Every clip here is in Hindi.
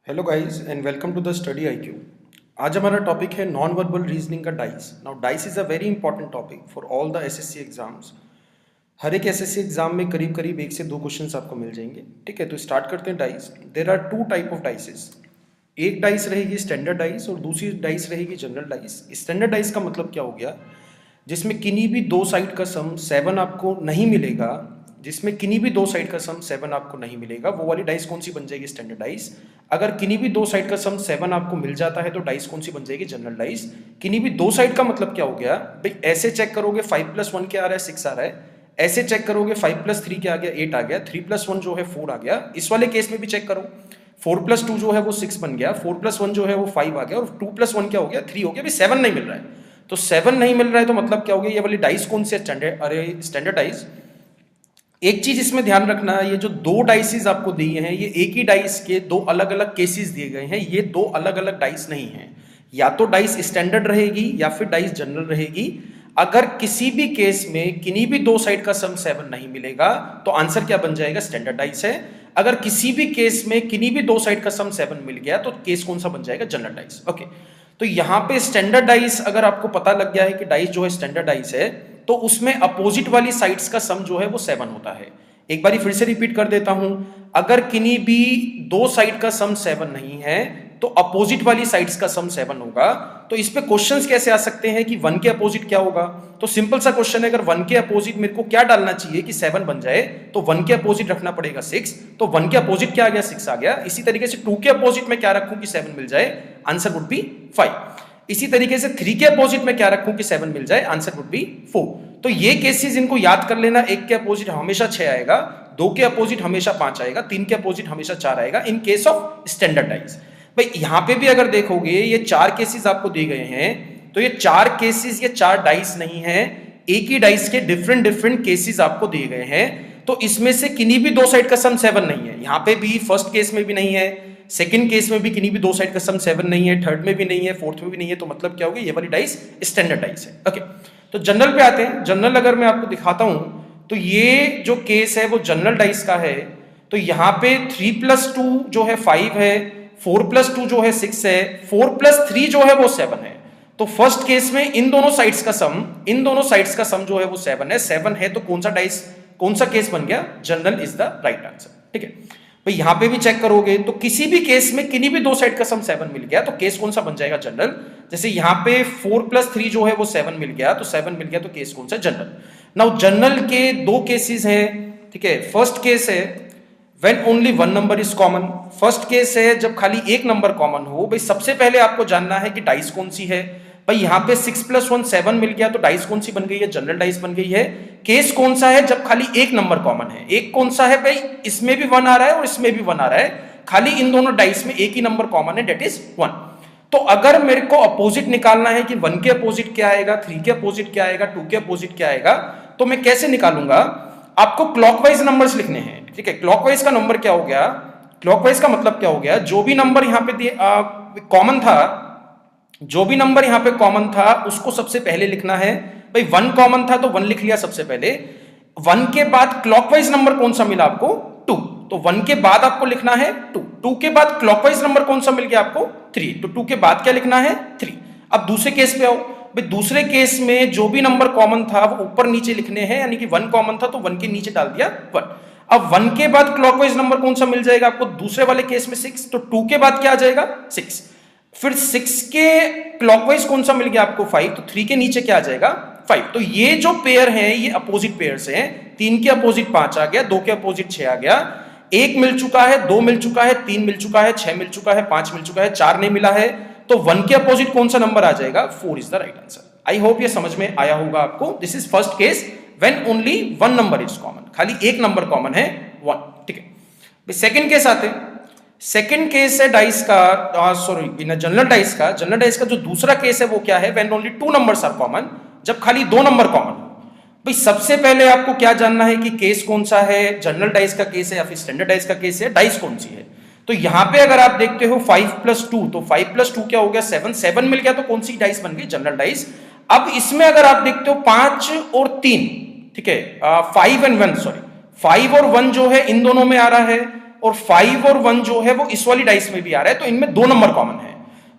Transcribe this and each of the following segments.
Hello guys and welcome to the Study IQ. आज हमारा टॉपिक है नॉन वर्बल रीजनिंग का dice. Now dice is a very important topic for all the SSC exams. हर एक एसएससी एग्जाम में करीब करीब 1 से 2 क्वेश्चंस आपको मिल जाएंगे। ठीक है, तो स्टार्ट करते हैं dice. There are two type of dices. एक डाइस रहेगी स्टैंडर्ड डाइस और दूसरी डाइस रहेगी जनरल डाइस। स्टैंडर्ड डाइस का मतलब क्या हो गया, जिसमें किन्हीं भी दो साइड का सम 7 आपको नहीं मिलेगा, जिसमें किन्हीं भी दो साइड का सम 7 आपको नहीं मिलेगा, वो वाली डाइस कौन सी बन जाएगी, स्टैंडर्ड डाइस। अगर किन्हीं भी दो साइड का सम 7 आपको मिल जाता है तो डाइस कौन सी बन जाएगी, जनरल डाइस। किन्हीं भी दो साइड का मतलब क्या हो गया भाई, ऐसे चेक करोगे 5+1 क्या आ रहा है, 6 आ रहा है। ऐसे चेक करोगे 5+3 क्या आ गया, 8 आ गया। 3+1 जो है 4 आ गया। इस वाले केस में भी चेक करो, 4+2 जो है वो 6 बन गया, 4+1 जो है वो 5 आ गया और 2+1 क्या हो गया, 3 हो गया। अभी 7 नहीं मिल रहा है, तो 7 नहीं मिल रहा है तो मतलब क्या हो गया, ये वाली डाइस कौन सी है, स्टैंडर्ड। अरे स्टैंडर्ड डाइस। एक चीज इसमें ध्यान रखना, ये जो दो डाइसेस आपको दिए हैं, ये एक ही डाइस के दो अलग अलग केसेस दिए गए हैं। ये दो अलग अलग डाइस नहीं हैं। या तो डाइस स्टैंडर्ड रहेगी या फिर डाइस जनरल रहेगी। अगर किसी भी केस में किन्हीं भी दो साइड का सम 7 नहीं मिलेगा तो आंसर क्या बन जाएगा, स्टैंडर्ड डाइस है। अगर किसी भी केस में किन्हीं भी दो साइड का सम 7 मिल गया तो केस कौन सा बन जाएगा, जनरल डाइस। ओके, तो यहां पे स्टैंडर्ड डाइस अगर आपको पता लग गया है कि डाइस जो है स्टैंडर्ड डाइस है, तो उसमें अपोजिट वाली साइड्स का सम जो है वो 7 होता है। एक बारी फिर से रिपीट कर देता हूं, अगर किन्हीं भी दो साइड का सम 7 नहीं है तो अपोजिट वाली साइड्स का सम 7 होगा। तो इस पे क्वेश्चंस कैसे आ सकते हैं कि 1 के अपोजिट क्या होगा। तो सिंपल सा क्वेश्चन है, अगर 1 के अपोजिट मेरे को क्या डालना चाहिए कि 7 बन जाए, तो 1 के अपोजिट रखना पड़ेगा 6। तो 1 के अपोजिट क्या आ गया, 6 आ गया। इसी तरीके से 2 के अपोजिट में क्या रखूं कि 7 मिल जाए, आंसर वुड बी 5। इसी तरीके से 3 के अपोजिट में क्या रखूं कि 7 मिल जाए, आंसर वुड बी 4। तो ये केसेस इनको याद कर लेना। 1 के अपोजिट हमेशा 6 आएगा, 2 के अपोजिट हमेशा 5 आएगा, 3 के अपोजिट हमेशा 4 आएगा in case of standard dice. भाई यहां पे भी अगर देखोगे ये 4 केसेस आपको दिए गए हैं, तो ये 4 केसेस, ये 4 डाइस नहीं है, एक ही डाइस के डिफरेंट डिफरेंट केसेस आपको दिए गए हैं। तो इसमें से किन्हीं भी दो साइड का सम 7 नहीं है। यहां पे भी फर्स्ट केस में भी नहीं है, सेकंड केस में भी किन्हीं भी दो साइड का सम 7 नहीं है, थर्ड में भी नहीं है, फोर्थ में भी नहीं है। तो मतलब क्या होगा, ये वाली डाइस स्टैंडर्ड डाइस है। ओके, तो जनरल पे आते हैं। जनरल अगर मैं आपको दिखाता हूं तो ये जो केस है वो जनरल डाइस का है। तो यहां पे 3+2 जो है 5 है, 4+2 जो है 6 है, 4+3 जो है वो 7 है। तो फर्स्ट केस में इन दोनों साइड्स का सम, इन दोनों साइड्स का सम जो है वो 7 है। 7 है तो कौन सा डाइस, कौन सा केस बन गया, general is the right answer. ठीक है भाई, यहां पे भी चेक करोगे तो किसी भी केस में किन्हीं भी दो साइड का सम 7 मिल गया तो केस कौन सा बन जाएगा, जनरल। जैसे यहां पे 4+3 जो है वो 7 मिल गया, तो 7 मिल गया तो केस कौन सा, जनरल। नाउ जनरल के दो केसेस हैं। ठीक है, फर्स्ट केस है when only one number is common. First case है जब खाली एक नंबर कॉमन हो। भाई सबसे पहले आपको जानना है कि डाइस कौन सी है। भाई यहां पे 6+1 7 मिल गया तो डाइस कौन सी बन गई है, जनरल डाइस बन गई है। केस कौन सा है, जब खाली एक नंबर कॉमन है। एक कौन सा है भाई, इसमें भी 1 आ रहा है और इसमें भी 1 आ रहा है, खाली इन दोनों डाइस में एक ही नंबर कॉमन है, डेट इज 1। तो अगर मेरे को अपोजिट निकालना है कि 1 के अपोजिट क्या आएगा, 3 के अपोजिट क्या आएगा, 2 के अपोजिट क्या आएगा, तो मैं कैसे निकालूंगा, आपको क्लॉकवाइज नंबर्स लिखने हैं। ठीक है, क्लॉकवाइज का नंबर क्या हो गया, क्लॉकवाइज का मतलब क्या हो गया, जो भी नंबर यहां पे कॉमन था, जो भी नंबर यहां पे कॉमन था उसको सबसे पहले लिखना है। भाई 1 कॉमन था तो 1 लिख लिया सबसे पहले। 1 के बाद क्लॉकवाइज नंबर कौन सा मिला आपको, 2, तो 1 के बाद आपको लिखना है 2। 2 के बाद क्लॉकवाइज नंबर कौन सा मिल गया आपको, 3, तो 2 के बाद क्या लिखना है, 3। अब दूसरे केस पे आओ। भाई दूसरे केस में जो भी नंबर कॉमन था वो ऊपर नीचे लिखने हैं, यानी कि 1 कॉमन था तो 1 के नीचे डाल दिया 1। अब 1 के बाद क्लॉकवाइज नंबर कौन सा मिल जाएगा आपको, दूसरे वाले केस में 6, तो 2 के बाद क्या आ जाएगा, 6। फिर 6 के क्लॉकवाइज कौन सा मिल गया आपको, 5, तो 3 के नीचे क्या आ जाएगा, 5। तो ये जो पेयर हैं ये अपोजिट पेयर्स हैं। 3 के अपोजिट 5 आ गया, 2 के अपोजिट 6 आ गया, 1 मिल चुका है, 2 मिल चुका है, 3 मिल चुका है, 6 मिल चुका है, 5 मिल चुका है, 4 नहीं मिला है। तो 1 के अपोजिट कौन सा नंबर आ जाएगा, 4 is the right answer. I hope ये समझ में आया होगा आपको। This is first case when only one number is common, खाली एक नंबर कॉमन है, 1। ठीक है, सेकंड केस आते हैं। सेकंड केस है डाइस का, सॉरी जनरल डाइस का। जनरल डाइस का जो दूसरा केस है वो क्या है, when only 2 numbers are common, जब खाली 2 नंबर कॉमन हो। भाई सबसे पहले आपको क्या जानना है कि केस कौन सा है, जनरल डाइस का केस है या फिर स्टैंडर्ड डाइस का केस है, डाइस कौन सी है। तो यहां पे अगर आप देखते हो 5+2, तो 5+2 क्या हो गया, 7, 7 मिल गया तो कौन सी डाइस बन गई, जनरल डाइस। अब इसमें अगर आप देखते हो 5 और 3, ठीक है, 5 और 1 जो है इन दोनों में आ रहा है, और 5 और 1 जो है वो इस वाली डाइस में भी आ रहा है, तो इनमें 2 नंबर कॉमन है।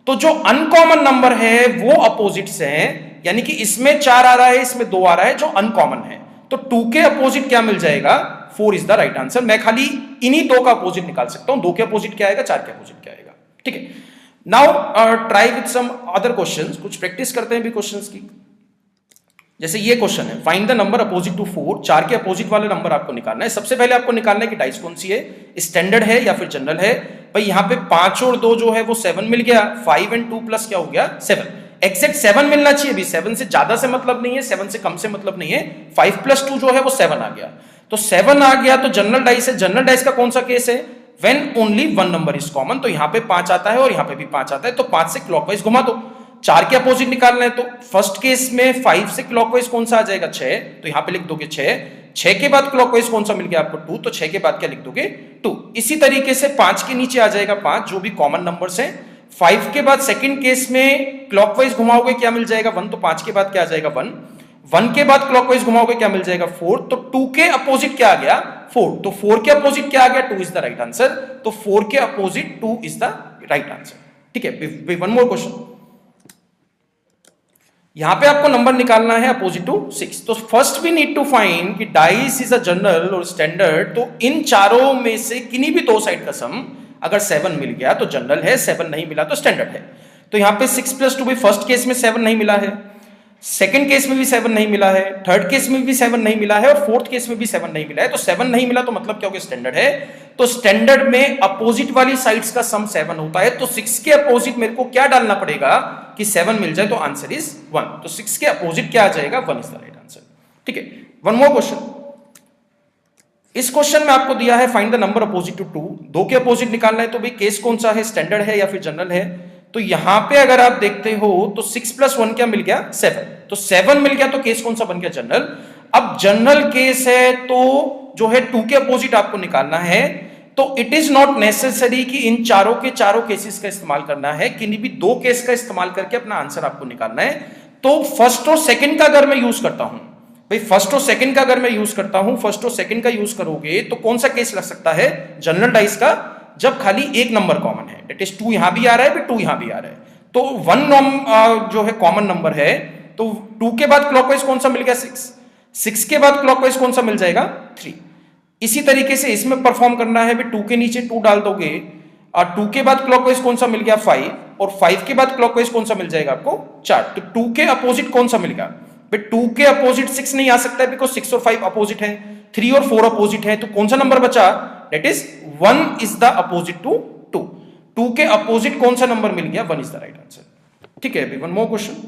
तो जो अनकॉमन नंबर है वो अपोजिट्स हैं, यानी कि इसमें 4 आ रहा है, इसमें 2 आ रहा है जो अनकॉमन है। तो 2 के अपोजिट क्या मिल जाएगा? 4 इज द राइट आंसर। मैं खाली इन्हीं 2 का अपोजिट निकाल सकता हूं। 2 के अपोजिट क्या आएगा, 4 के अपोजिट क्या आएगा। ठीक है, now try with some other questions. कुछ प्रैक्टिस करते हैं भी क्वेश्चंस की। जैसे ये क्वेश्चन है, find the number opposite to 4। 4 के अपोजिट वाला नंबर आपको निकालना है। सबसे पहले आपको निकालना है कि डाइस कौन सी है, स्टैंडर्ड है या फिर जनरल है। भाई यहाँ पे 5 और 2 जो है वो 7 मिल गया, 5 एंड 2 प्लस क्या हो गया 7। एग्जैक्ट 7 मिलना चाहिए भी, 7 से ज्यादा से मतलब नहीं है, 7 से कम से मतलब नहीं है। 5 प्लस 2 जो है वो 7 आ गया, तो 7 आ गया तो जनरल डाइस है। जनरल डाइस का कौन सा केस है? When only one number is common. तो यहाँ पे 5 आता है और यहाँ पे भी 5 आता है, तो 5 से क्लॉकवाइज घुमा दो। 4 के अपोजिट निकालना है, तो फर्स्ट केस में 5 से क्लॉकवाइज कौन सा आ जाएगा 6, तो यहां पे लिख दोगे 6। 6 के बाद क्लॉकवाइज कौन सा मिल गया आपको 2, तो 6 के बाद क्या लिख दोगे 2। इसी तरीके से 5 के नीचे आ जाएगा 5, जो भी कॉमन नंबर्स हैं। 5 के बाद सेकंड केस में क्लॉकवाइज घुमाओगे क्या मिल जाएगा 1, तो 5 के बाद क्या आ जाएगा 1। 1 के बाद क्लॉकवाइज घुमाओगे क्या मिल जाएगा 4, तो 2 के अपोजिट क्या आ गया 4, तो 4 के अपोजिट क्या आ गया 2 इज द राइट आंसर। तो 4 के opposite 2 is the right answer. ठीक है, वन मोर क्वेश्चन। यहां पे आपको नंबर निकालना है अपोजिट टू 6। तो first we need to find कि डाइस इज अ जनरल और स्टैंडर्ड। तो इन चारों में से किन्हीं भी 2 साइड का सम अगर 7 मिल गया तो जनरल है, 7 नहीं मिला तो स्टैंडर्ड है। तो यहां पे 6 प्लस 2 भी फर्स्ट केस में 7 नहीं मिला है, सेकंड केस में भी 7 नहीं मिला है, थर्ड केस में भी 7 नहीं मिला है और फोर्थ केस में भी 7 नहीं मिला है। तो 7 नहीं मिला तो मतलब क्या हो गया स्टैंडर्ड है। तो स्टैंडर्ड में अपोजिट वाली साइड्स का सम 7 होता है, तो 6 के अपोजिट मेरे को क्या डालना पड़ेगा कि 7 मिल जाए, तो आंसर इज 1। तो 6 के अपोजिट क्या आ जाएगा 1 इज द राइट आंसर। ठीक है, वन मोर क्वेश्चन। इस क्वेश्चन में आपको दिया है find the number opposite to 2। 2 के अपोजिट निकालना है, तो भाई केस कौन सा है, स्टैंडर्ड है या फिर जनरल है। तो यहां पे अगर आप देखते हो तो 6 प्लस 1 क्या मिल गया 7, तो 7 मिल गया, तो केस कौन सा बन गया जनरल। अब जनरल केस है तो जो है 2 के अपोजिट आपको निकालना है। तो इट इज नॉट नेसेसरी कि इन चारों के चारों केसेस का इस्तेमाल करना है, किन्हीं भी 2 केस का इस्तेमाल करके अपना आंसर आपको निकालना है। तो फर्स्ट और सेकंड का अगर मैं यूज करता हूं, भाई फर्स्ट और सेकंड का अगर मैं यूज करता हूं, फर्स्ट और सेकंड का यूज करोगे तो कौन सा केस लग सकता है जनरल डाइस का, जब खाली एक नंबर कॉमन है, दैट इज 2 यहां भी आ रहा है फिर 2 यहां भी आ रहा है। तो 1 जो है कॉमन नंबर है, तो 2 के बाद क्लॉकवाइज कौन सा मिल गया 6, 6 के बाद क्लॉकवाइज कौन सा मिल जाएगा 3। इसी तरीके से इसमें परफॉर्म करना है, 2 के नीचे 2 डाल दोगे और 2 के बाद क्लॉकवाइज कौन सा मिल गया 5 और 5 के बाद क्लॉकवाइज कौन सा मिल जाएगा आपको 4। तो 2 के अपोजिट कौन सा मिलेगा, 2 के अपोजिट 6 नहीं आ सकता है बिकॉज 6 और 5 अपोजिट है, 3 और 4 अपोजिट है, तो कौन सा नंबर बचा, that is 1 is the opposite to 2। 2 के अपोजिट कौन सा नंबर मिल गया 1 इज द राइट आंसर। ठीक है, वन मोर क्वेश्चन।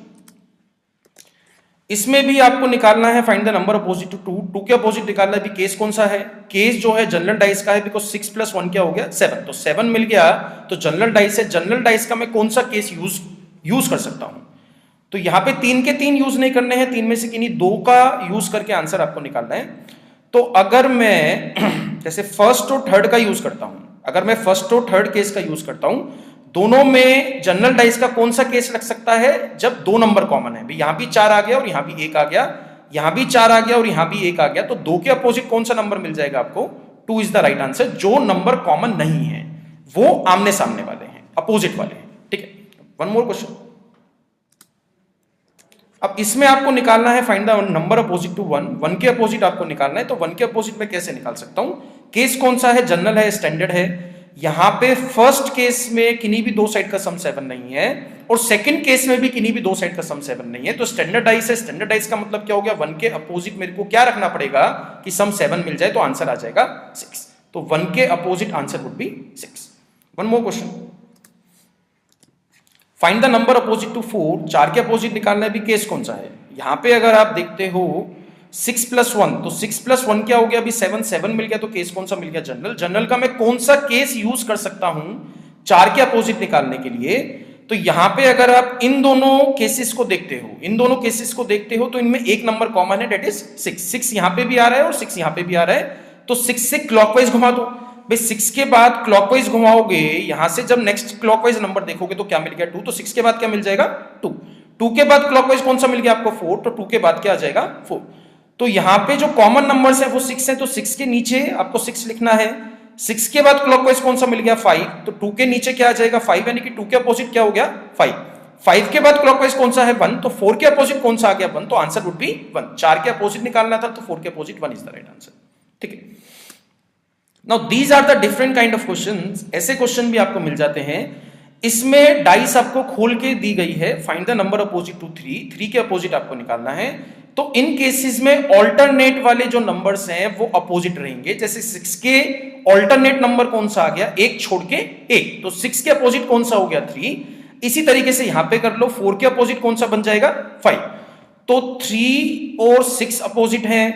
इसमें भी आपको निकालना है find the number opposite to 2। 2 के अपोजिट निकालना है, भी केस कौन सा है, केस जो है जनरल डाइस का है बिकॉज 6 प्लस 1 क्या हो गया 7, तो 7 मिल गया तो जनरल डाइस है। जनरल डाइस का मैं कौन सा केस यूज कर सकता हूं, तो यहां पे 3 के 3 यूज नहीं करने हैं, 3 में से किन्हीं 2 का यूज करके आंसर आपको निकालना है। तो अगर मैं जैसे फर्स्ट और थर्ड का यूज करता हूं, अगर मैं फर्स्ट और थर्ड केस का यूज करता हूं, दोनों में जनरल डाइस का कौन सा केस लग सकता है, जब 2 नंबर कॉमन है। यहां भी 4 आ गया और यहां भी 1 आ गया, यहां भी 4 आ गया और यहां भी 1 आ गया, तो 2 के अपोजिट कौन सा नंबर मिल जाएगा आपको 2 इज द राइट आंसर। जो नंबर कॉमन नहीं है वो आमने सामने वाले हैं, अपोजिट वाले हैं। ठीक है, वन मोर क्वेश्चन। अब इसमें आपको निकालना है find the number opposite to 1। 1 के अपोजिट आपको निकालना है, तो 1 के अपोजिट में कैसे निकाल सकता हूं, केस कौन सा है, जनरल है स्टैंडर्ड है। यहां पे फर्स्ट केस में किन्हीं भी 2 साइड का सम 7 नहीं है और सेकंड केस में भी किन्हीं भी 2 साइड का सम 7 नहीं है, तो स्टैंडर्ड डाइस है। स्टैंडर्ड डाइस का मतलब क्या हो गया, 1 के अपोजिट मेरे को क्या रखना पड़ेगा कि सम 7 मिल जाए, तो आंसर आ जाएगा 6। तो 1 के opposite answer would be 6। One more question, find the number opposite to 4। 4 के अपोजिट निकालना है, भी केस कौन सा है। यहां पे अगर आप देखते हो 6 प्लस 1, तो 6 प्लस 1 क्या हो गया अभी 7, 7 मिल गया, तो केस कौन सा मिल गया जनरल। जनरल का मैं कौन सा केस यूज कर सकता हूं 4 के अपोजिट निकालने के लिए, तो यहां पे अगर आप इन दोनों केसेस को देखते हो, इन दोनों केसेस को देखते हो, तो इनमें एक नंबर कॉमन है, डेट इज 6। 6 यहां पे भी आ रहा है और 6 यहां पे भी आ रहा है, तो 6 से क्लॉकवाइज घुमा दो। भाई 6 के बाद क्लॉकवाइज घुमाओगे, यहां से जब नेक्स्ट क्लॉकवाइज नंबर देखोगे तो क्या मिल गया 2, तो 6 के बाद क्या मिल जाएगा 2। 2 के बाद क्लॉकवाइज कौन सा मिल गया आपको 4, तो 2 के बाद क्या आ जाएगा 4। तो यहां पे जो कॉमन नंबर्स है वो 6 है, तो 6 के नीचे आपको 6 लिखना है। 6 के बाद क्लॉकवाइज कौन सा मिल गया 5, तो 2 के नीचे क्या आ जाएगा 5, यानी कि 2 के अपोजिट क्या हो गया 5। 5 के बाद क्लॉकवाइज कौन सा है 1, तो 4 के अपोजिट कौन सा आ गया 1, तो आंसर वुड बी 1। 4 के अपोजिट निकालना था तो 4 के opposite 1 is the right answer. ठीक है, now these are the different kind of questions. ऐसे क्वेश्चन भी आपको मिल जाते हैं, इसमें डाइस आपको खोल के दी गई है, find the number opposite to 3, 3 के अपोजिट आपको निकालना है। तो इन केसेस में ऑल्टरनेट वाले जो नंबर्स हैं वो अपोजिट रहेंगे। जैसे 6 के ऑल्टरनेट नंबर कौन सा आ गया, एक छोड़ के एक, तो 6 के अपोजिट कौन सा हो गया 3। इसी तरीके से यहां पे कर लो, 4 के अपोजिट कौन सा बन जाएगा 5। तो 3 और 6 अपोजिट हैं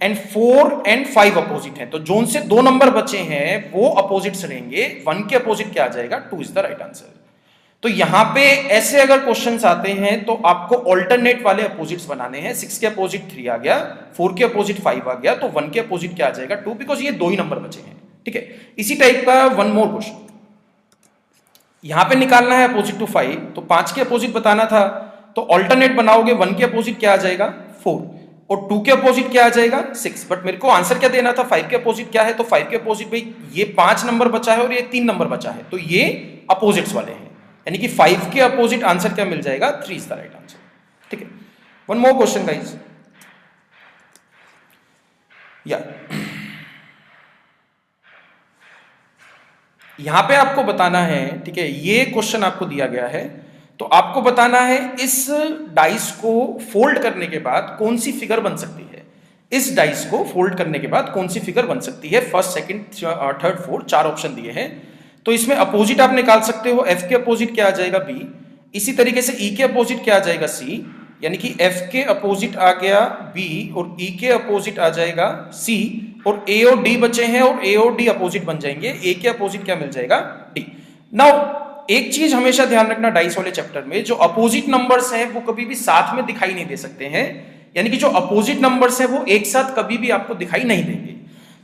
एंड 4 एंड 5 अपोजिट हैं, तो जोन से 2 नंबर बचे हैं वो अपोजिट्स रहेंगे। 1 के अपोजिट क्या आ जाएगा 2 इज द राइट आंसर। तो यहां पे ऐसे अगर क्वेश्चंस आते हैं तो आपको ऑल्टरनेट वाले अपोजिट्स बनाने हैं। 6 के अपोजिट 3 आ गया, 4 के अपोजिट 5 आ गया, तो 1 के अपोजिट क्या आ जाएगा 2, बिकॉज ये 2 ही नंबर बचे हैं। ठीक है, इसी टाइप का वन मोर क्वेश्चन यहां पे निकालना है अपोजिट टू 5, तो 5 के अपोजिट बताना था, तो ऑल्टरनेट बनाओगे 1 के अपोजिट क्या आ जाएगा 4 और 2 के अपोजिट क्या आ जाएगा 6। बट मेरे को आंसर क्या देना था 5 के अपोजिट क्या है, तो 5 के अपोजिट भाई ये 5 नंबर बचा है और ये 3 नंबर बचा है, तो ये अपोजिट्स वाले हैं, यानी कि 5 के अपोजिट आंसर क्या मिल जाएगा 3 इज द राइट आंसर। ठीक है, वन मोर क्वेश्चन गाइस, या यहां पे आपको बताना है, ठीक है, ये क्वेश्चन आपको दिया गया है, तो आपको बताना है इस डाइस को फोल्ड करने के बाद कौन सी फिगर बन सकती है। इस डाइस को फोल्ड करने के बाद कौन सी फिगर बन सकती है, first second third fourth 4 option दिए हैं। तो इसमें अपोजिट आप निकाल सकते हो, F के अपोजिट क्या आ जाएगा B, इसी तरीके से E के अपोजिट क्या आ जाएगा C, यानी कि F के अपोजिट आ गया B और E के अपोजिट आ जाएगा C, और A और D बचे हैं और A और D अपोजिट बन जाएंगे, A के अपोजिट क्या मिल जाएगा D। नाउ एक चीज हमेशा ध्यान रखना डाइस वाले चैप्टर में, जो अपोजिट नंबर्स हैं वो कभी भी साथ में दिखाई नहीं दे सकते हैं, यानी कि जो अपोजिट नंबर्स हैं वो एक साथ कभी भी आपको दिखाई नहीं देंगे।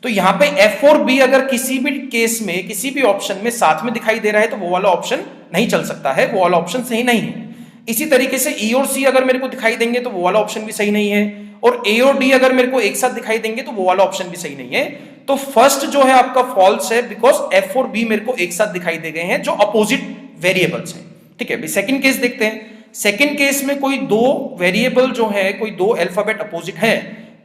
तो यहां पे F और B अगर किसी भी केस में किसी भी ऑप्शन में साथ में दिखाई दे रहा है तो वो वाला ऑप्शन नहीं चल सकता है, वो वाला ऑप्शन सही नहीं है। इसी तरीके से E और C अगर मेरे को दिखाई देंगे तो वो वाला ऑप्शन भी सही नहीं है, और A और D अगर मेरे को एक साथ दिखाई देंगे तो वो वाला ऑप्शन भी सही नहीं है। तो फर्स्ट जो है आपका फॉल्स है, बिकॉज F और B मेरे को एक साथ दिखाई दे गए हैं जो अपोजिट वेरिएबल्स हैं। ठीक है, सेकंड केस देखते हैं। सेकंड केस में कोई 2 वेरिएबल जो है, कोई 2 अल्फाबेट अपोजिट है,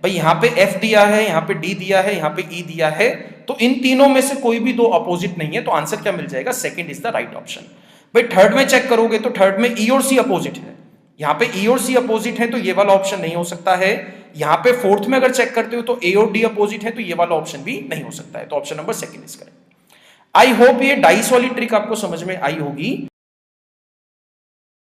भाई यहाँ पे F दिया है, यहाँ पे D दिया है, यहाँ पे E दिया है, तो इन तीनों में से कोई भी 2 अपोजिट नहीं है, तो आंसर क्या मिल जाएगा second is the right option. भाई थर्ड में चेक करोगे तो थर्ड में E और C अपोजिट है, यहाँ पे E और C अपोजिट है तो ये वाला ऑप्शन नहीं हो सकता है। यहाँ पे फोर्थ में अगर चेक करते हो तो A और D अपोजिट है, तो ये वाला ऑप्शन भी नहीं हो सकता है, तो option number second is correct. I hope ये डाइस वाली ट्रिक आपको समझ में आई होगी।